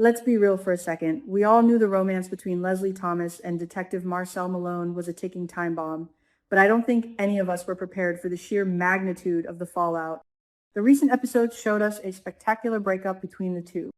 Let's be real for a second. We all knew the romance between Leslie Thomas and Detective Marcel Malone was a ticking time bomb, but I don't think any of us were prepared for the sheer magnitude of the fallout. The recent episodes showed us a spectacular breakup between the two.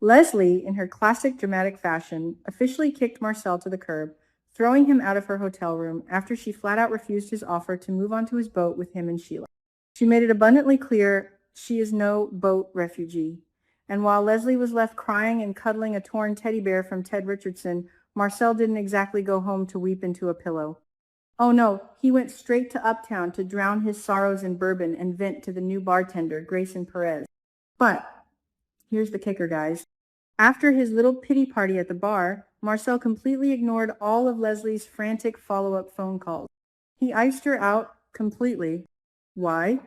Leslie, in her classic dramatic fashion, officially kicked Marcel to the curb, throwing him out of her hotel room after she flat out refused his offer to move onto his boat with him and Sheila. She made it abundantly clear she is no boat refugee. And while Leslie was left crying and cuddling a torn teddy bear from Ted Richardson, Marcel didn't exactly go home to weep into a pillow. Oh no, he went straight to Uptown to drown his sorrows in bourbon and vent to the new bartender, Grayson Perez. But here's the kicker, guys. After his little pity party at the bar, Marcel completely ignored all of Leslie's frantic follow-up phone calls. He iced her out completely. Why?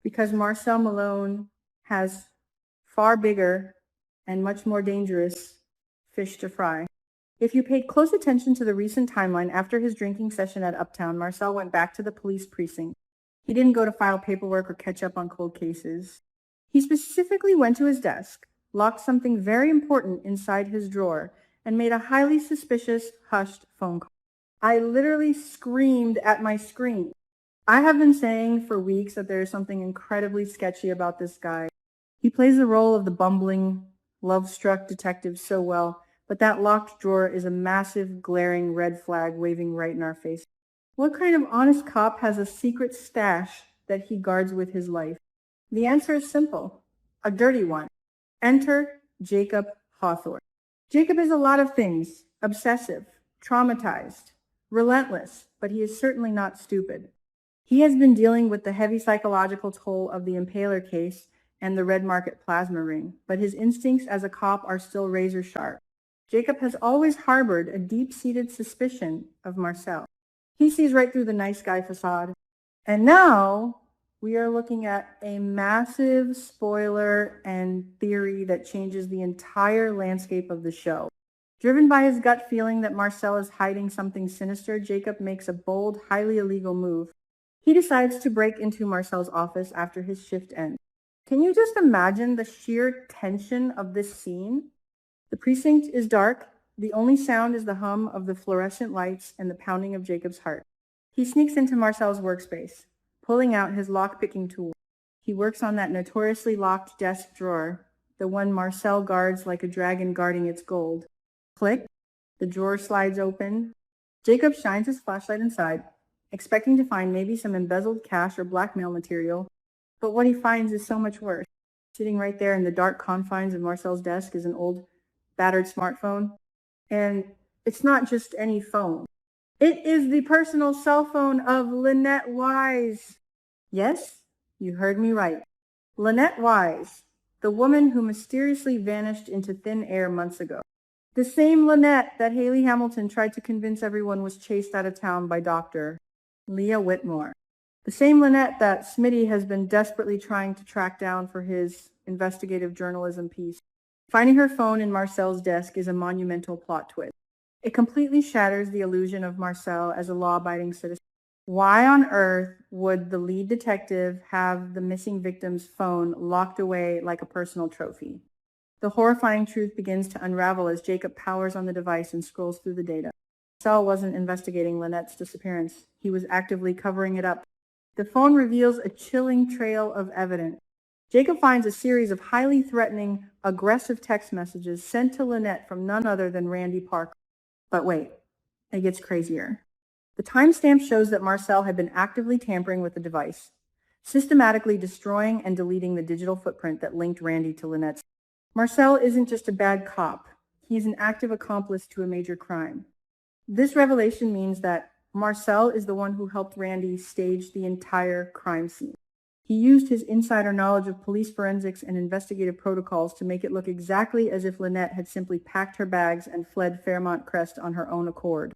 Because Marcel Malone has far bigger and much more dangerous fish to fry. If you paid close attention to the recent timeline after his drinking session at Uptown, Marcel went back to the police precinct. He didn't go to file paperwork or catch up on cold cases. He specifically went to his desk, locked something very important inside his drawer, and made a highly suspicious, hushed phone call. I literally screamed at my screen. I have been saying for weeks that there is something incredibly sketchy about this guy. He plays the role of the bumbling, love-struck detective so well, but that locked drawer is a massive, glaring red flag waving right in our face. What kind of honest cop has a secret stash that he guards with his life? The answer is simple, a dirty one. Enter Jacob Hawthorne. Jacob is a lot of things: obsessive, traumatized, relentless, but he is certainly not stupid. He has been dealing with the heavy psychological toll of the Impaler case and the Red Market plasma ring, but his instincts as a cop are still razor sharp. Jacob has always harbored a deep-seated suspicion of Marcel. He sees right through the nice guy facade. And now we are looking at a massive spoiler and theory that changes the entire landscape of the show. Driven by his gut feeling that Marcel is hiding something sinister, Jacob makes a bold, highly illegal move. He decides to break into Marcel's office after his shift ends. Can you just imagine the sheer tension of this scene? The precinct is dark. The only sound is the hum of the fluorescent lights and the pounding of Jacob's heart. He sneaks into Marcel's workspace, pulling out his lock-picking tool. He works on that notoriously locked desk drawer, the one Marcel guards like a dragon guarding its gold. Click. The drawer slides open. Jacob shines his flashlight inside, expecting to find maybe some embezzled cash or blackmail material. But what he finds is so much worse. Sitting right there in the dark confines of Marcel's desk is an old, battered smartphone. And it's not just any phone. It is the personal cell phone of Lynette Wise. Yes, you heard me right. Lynette Wise, the woman who mysteriously vanished into thin air months ago. The same Lynette that Haley Hamilton tried to convince everyone was chased out of town by Dr. Leah Whitmore. The same Lynette that Smitty has been desperately trying to track down for his investigative journalism piece. Finding her phone in Marcel's desk is a monumental plot twist. It completely shatters the illusion of Marcel as a law-abiding citizen. Why on earth would the lead detective have the missing victim's phone locked away like a personal trophy? The horrifying truth begins to unravel as Jacob powers on the device and scrolls through the data. Marcel wasn't investigating Lynette's disappearance. He was actively covering it up. The phone reveals a chilling trail of evidence. Jacob finds a series of highly threatening, aggressive text messages sent to Lynette from none other than Randy Parker. But wait, it gets crazier. The timestamp shows that Marcel had been actively tampering with the device, systematically destroying and deleting the digital footprint that linked Randy to Lynette's. Marcel isn't just a bad cop. He's an active accomplice to a major crime. This revelation means that Marcel is the one who helped Randy stage the entire crime scene. He used his insider knowledge of police forensics and investigative protocols to make it look exactly as if Lynette had simply packed her bags and fled Fairmont Crest on her own accord.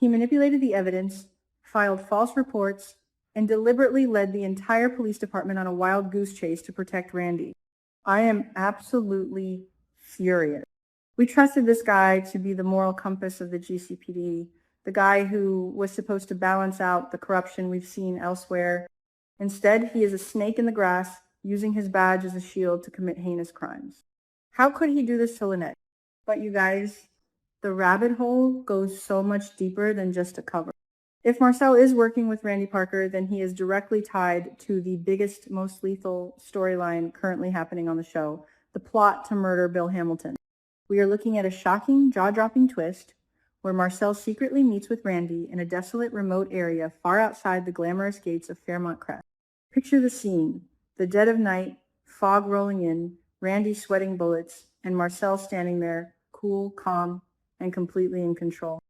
He manipulated the evidence, filed false reports, and deliberately led the entire police department on a wild goose chase to protect Randy. I am absolutely furious. We trusted this guy to be the moral compass of the GCPD, the guy who was supposed to balance out the corruption we've seen elsewhere. Instead, he is a snake in the grass, using his badge as a shield to commit heinous crimes. How could he do this to Lynette? But you guys, the rabbit hole goes so much deeper than just a cover. If Marcel is working with Randy Parker, then he is directly tied to the biggest, most lethal storyline currently happening on the show, the plot to murder Bill Hamilton. We are looking at a shocking, jaw-dropping twist where Marcel secretly meets with Randy in a desolate, remote area far outside the glamorous gates of Fairmont Crest. Picture the scene, the dead of night, fog rolling in, Randy sweating bullets, and Marcel standing there, cool, calm, and completely in control.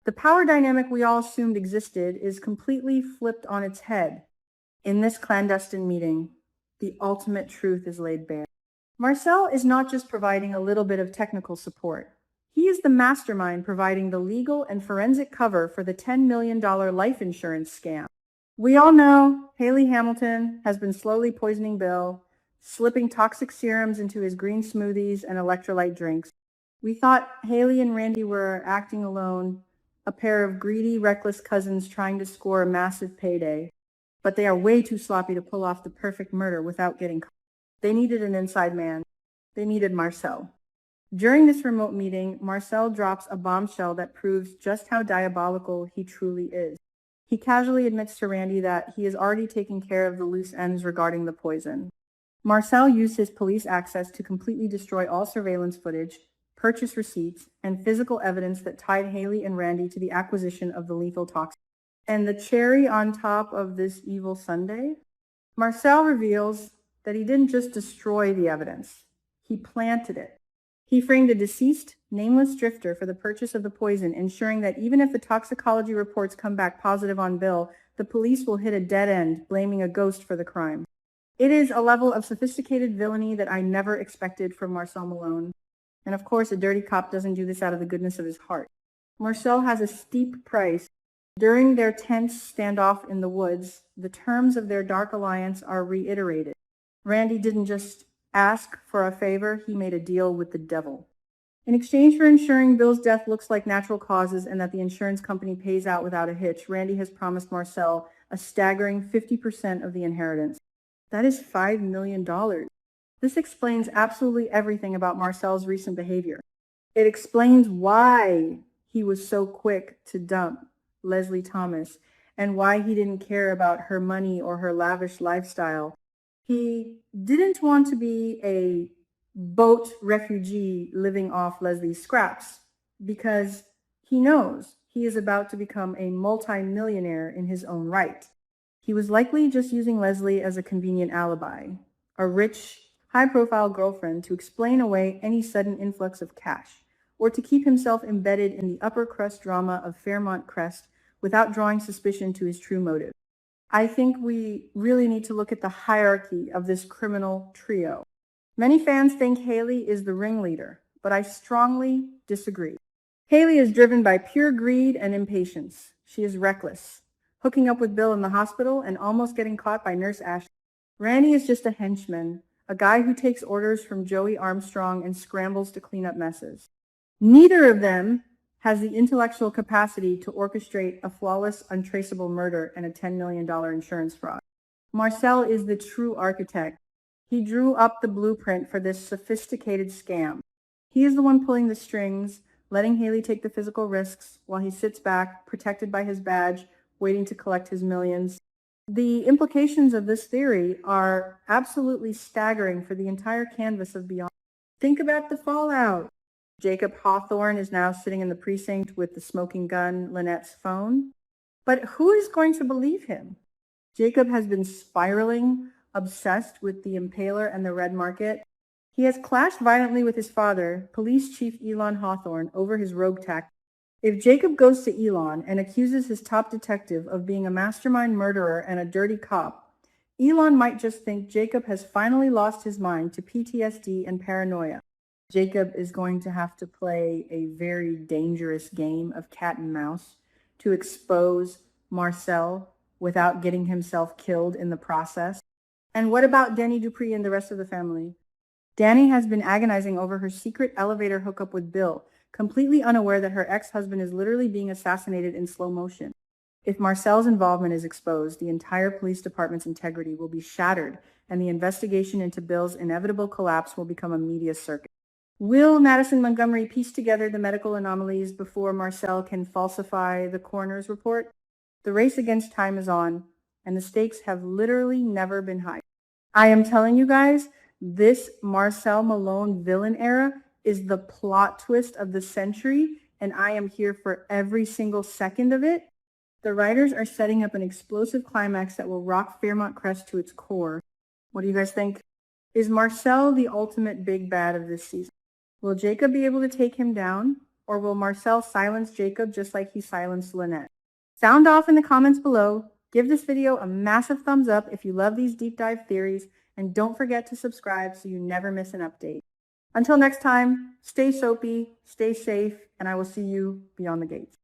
The power dynamic we all assumed existed is completely flipped on its head. In this clandestine meeting, the ultimate truth is laid bare. Marcel is not just providing a little bit of technical support. He is the mastermind providing the legal and forensic cover for the $10 million life insurance scam. We all know Haley Hamilton has been slowly poisoning Bill, slipping toxic serums into his green smoothies and electrolyte drinks. We thought Haley and Randy were acting alone, a pair of greedy, reckless cousins trying to score a massive payday. But they are way too sloppy to pull off the perfect murder without getting caught. They needed an inside man. They needed Marcel. During this remote meeting, Marcel drops a bombshell that proves just how diabolical he truly is. He casually admits to Randy that he is already taking care of the loose ends regarding the poison. Marcel used his police access to completely destroy all surveillance footage, purchase receipts, and physical evidence that tied Haley and Randy to the acquisition of the lethal toxin. And the cherry on top of this evil sundae? Marcel reveals that he didn't just destroy the evidence, he planted it. He framed a deceased, nameless drifter for the purchase of the poison, ensuring that even if the toxicology reports come back positive on Bill, the police will hit a dead end, blaming a ghost for the crime. It is a level of sophisticated villainy that I never expected from Marcel Malone. And of course, a dirty cop doesn't do this out of the goodness of his heart. Marcel has a steep price. During their tense standoff in the woods, the terms of their dark alliance are reiterated. Randy didn't just ask for a favor, he made a deal with the devil. In exchange for ensuring Bill's death looks like natural causes and that the insurance company pays out without a hitch, Randy has promised Marcel a staggering 50% of the inheritance. That is $5 million. This explains absolutely everything about Marcel's recent behavior. It explains why he was so quick to dump Leslie Thomas and why he didn't care about her money or her lavish lifestyle. He didn't want to be a boat refugee living off Leslie's scraps because he knows he is about to become a multi-millionaire in his own right. He was likely just using Leslie as a convenient alibi, a rich, high-profile girlfriend to explain away any sudden influx of cash, or to keep himself embedded in the upper crust drama of Fairmont Crest without drawing suspicion to his true motive. I think we really need to look at the hierarchy of this criminal trio. Many fans think Haley is the ringleader, but I strongly disagree. Haley is driven by pure greed and impatience. She is reckless, hooking up with Bill in the hospital and almost getting caught by Nurse Ashley. Randy is just a henchman, a guy who takes orders from Joey Armstrong and scrambles to clean up messes. Neither of them has the intellectual capacity to orchestrate a flawless, untraceable murder and a $10 million insurance fraud. Marcel is the true architect. He drew up the blueprint for this sophisticated scam. He is the one pulling the strings, letting Haley take the physical risks while he sits back, protected by his badge, waiting to collect his millions. The implications of this theory are absolutely staggering for the entire canvas of Beyond. Think about the fallout. Jacob Hawthorne is now sitting in the precinct with the smoking gun, Lynette's phone. But who is going to believe him? Jacob has been spiraling, obsessed with the Impaler and the Red Market. He has clashed violently with his father, Police Chief Elon Hawthorne, over his rogue tactics. If Jacob goes to Elon and accuses his top detective of being a mastermind murderer and a dirty cop, Elon might just think Jacob has finally lost his mind to PTSD and paranoia. Jacob is going to have to play a very dangerous game of cat and mouse to expose Marcel without getting himself killed in the process. And what about Danny Dupree and the rest of the family? Danny has been agonizing over her secret elevator hookup with Bill, completely unaware that her ex-husband is literally being assassinated in slow motion. If Marcel's involvement is exposed, the entire police department's integrity will be shattered, and the investigation into Bill's inevitable collapse will become a media circus. Will Madison Montgomery piece together the medical anomalies before Marcel can falsify the coroner's report? The race against time is on, and the stakes have literally never been higher. I am telling you guys, this Marcel Malone villain era is the plot twist of the century, and I am here for every single second of it. The writers are setting up an explosive climax that will rock Fairmont Crest to its core. What do you guys think? Is Marcel the ultimate big bad of this season? Will Jacob be able to take him down, or will Marcel silence Jacob just like he silenced Lynette? Sound off in the comments below. Give this video a massive thumbs up if you love these deep dive theories, and don't forget to subscribe so you never miss an update. Until next time, stay soapy, stay safe, and I will see you beyond the gates.